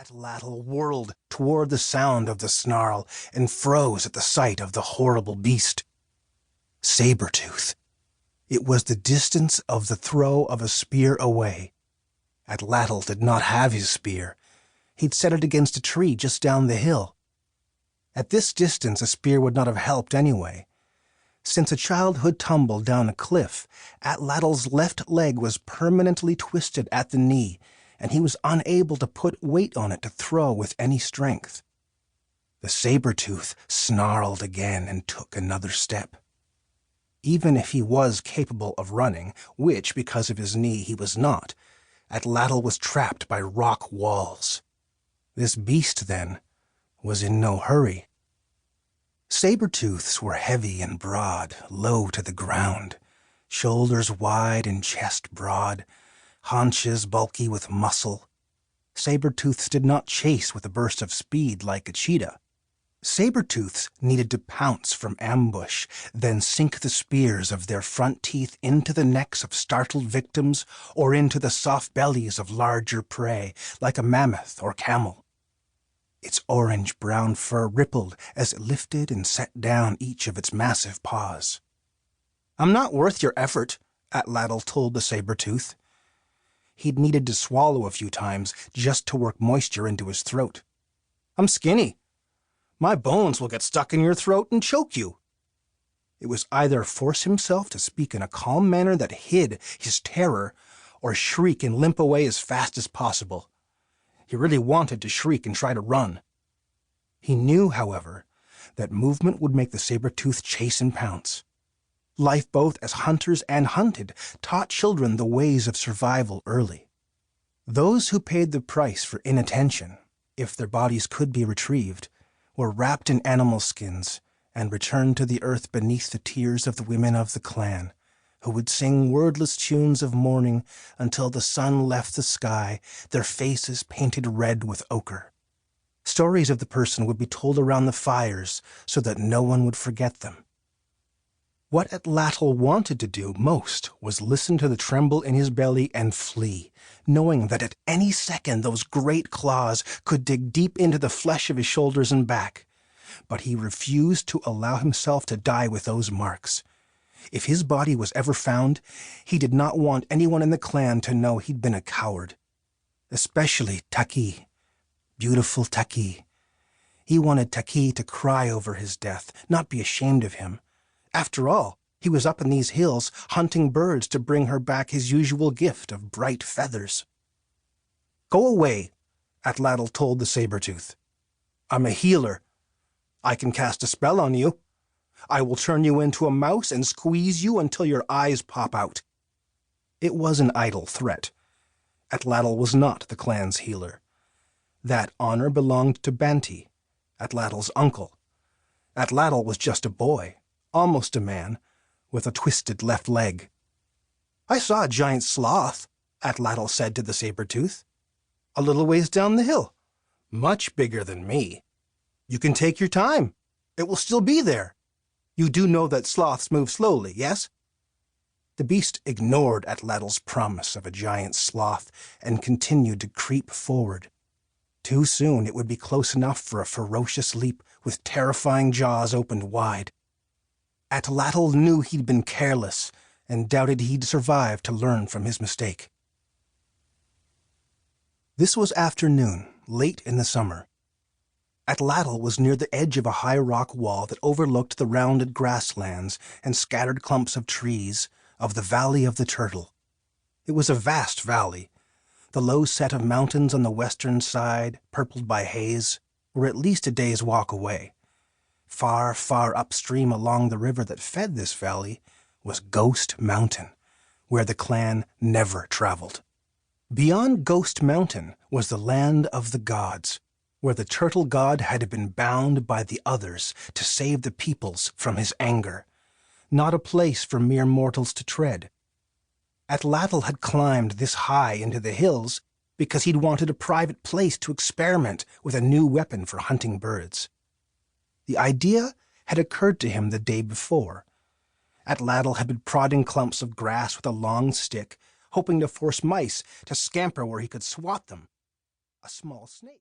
Atlatl whirled toward the sound of the snarl and froze at the sight of the horrible beast. Saber-tooth. It was the distance of the throw of a spear away. Atlatl did not have his spear. He'd set it against a tree just down the hill. At this distance, a spear would not have helped anyway. Since a childhood tumble down a cliff, Atlatl's left leg was permanently twisted at the knee, and he was unable to put weight on it to throw with any strength. The saber-tooth snarled again and took another step. Even if he was capable of running, which, because of his knee, he was not, Atlatl was trapped by rock walls. This beast, then, was in no hurry. Saber-tooths were heavy and broad, low to the ground, shoulders wide and chest broad, haunches bulky with muscle. Saber-tooths did not chase with a burst of speed like a cheetah. Saber-tooths needed to pounce from ambush, then sink the spears of their front teeth into the necks of startled victims or into the soft bellies of larger prey, like a mammoth or camel. Its orange-brown fur rippled as it lifted and set down each of its massive paws. "I'm not worth your effort," Atlatl told the saber-tooth. He'd needed to swallow a few times just to work moisture into his throat. "I'm skinny. My bones will get stuck in your throat and choke you." It was either force himself to speak in a calm manner that hid his terror, or shriek and limp away as fast as possible. He really wanted to shriek and try to run. He knew, however, that movement would make the saber-tooth chase and pounce. Life both as hunters and hunted taught children the ways of survival early. Those who paid the price for inattention, if their bodies could be retrieved, were wrapped in animal skins and returned to the earth beneath the tears of the women of the clan, who would sing wordless tunes of mourning until the sun left the sky, their faces painted red with ochre. Stories of the person would be told around the fires so that no one would forget them. What Atlatl wanted to do most was listen to the tremble in his belly and flee, knowing that at any second those great claws could dig deep into the flesh of his shoulders and back. But he refused to allow himself to die with those marks. If his body was ever found, he did not want anyone in the clan to know he'd been a coward. Especially Taki, beautiful Taki. He wanted Taki to cry over his death, not be ashamed of him. After all, he was up in these hills hunting birds to bring her back his usual gift of bright feathers. "Go away," Atlatl told the saber-tooth. "I'm a healer. I can cast a spell on you. I will turn you into a mouse and squeeze you until your eyes pop out." It was an idle threat. Atlatl was not the clan's healer. That honor belonged to Banti, Atlatl's uncle. Atlatl was just a boy, almost a man, with a twisted left leg. "I saw a giant sloth," Atlatl said to the saber-tooth, "a little ways down the hill. Much bigger than me. You can take your time. It will still be there. You do know that sloths move slowly, yes?" The beast ignored Atlatl's promise of a giant sloth and continued to creep forward. Too soon it would be close enough for a ferocious leap with terrifying jaws opened wide. Atlatl knew he'd been careless and doubted he'd survive to learn from his mistake. This was afternoon, late in the summer. Atlatl was near the edge of a high rock wall that overlooked the rounded grasslands and scattered clumps of trees of the Valley of the Turtle. It was a vast valley. The low set of mountains on the western side, purpled by haze, were at least a day's walk away. Far, far upstream along the river that fed this valley was Ghost Mountain, where the clan never traveled. Beyond Ghost Mountain was the land of the gods, where the turtle god had been bound by the others to save the peoples from his anger, not a place for mere mortals to tread. Atlatl had climbed this high into the hills because he'd wanted a private place to experiment with a new weapon for hunting birds. The idea had occurred to him the day before. Atlatl had been prodding clumps of grass with a long stick, hoping to force mice to scamper where he could swat them. A small snake.